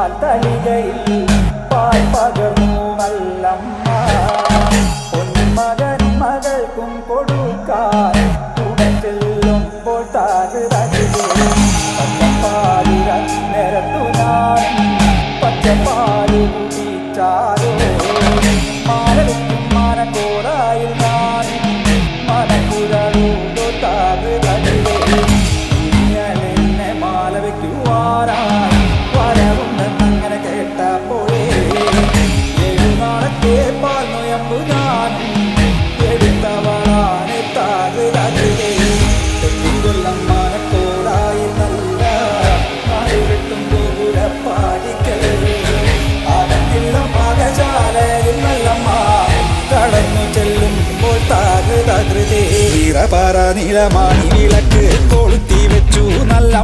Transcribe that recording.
പാൽ തളികയിൽ പാൽ പകർന്നു നല്ലമ്മ പൊന്മകൻ മകൾക്കും കൊടുക്കാൻ കൂടെ ചെല്ലുമ്പോൾ പച്ചപ്പാലിര നിരത്തു ഞാൻ പച്ചപ്പാല് കുടിച്ചാലോ മാലവയ്ക്കും മനക്കോടായിൽ ഞാൻ മനക്കുരൂതോ ഇങ്ങനെ മാല വയ്ക്കുവാനായി വരവുണ്ടെന്നങ്ങനെ കേട്ടപ്പോഴേ നാളത്തെ പാൽ നൊയമ്പു ഞാൻ എടുത്തവളാണ് കൊല്ലം മനക്കോടായി നല്ല വെട്ടും ഗോപുരപ്പാടിക്കൽ ആകത്തില്ല മകശാലയിൽ നല്ലമ്മ കടന്നു ചെല്ലുമ്പോൾ താകൃതേ പറ നിലമാണി വിളക്ക് കൊളുത്തി വെച്ചു നല്ലമ്മ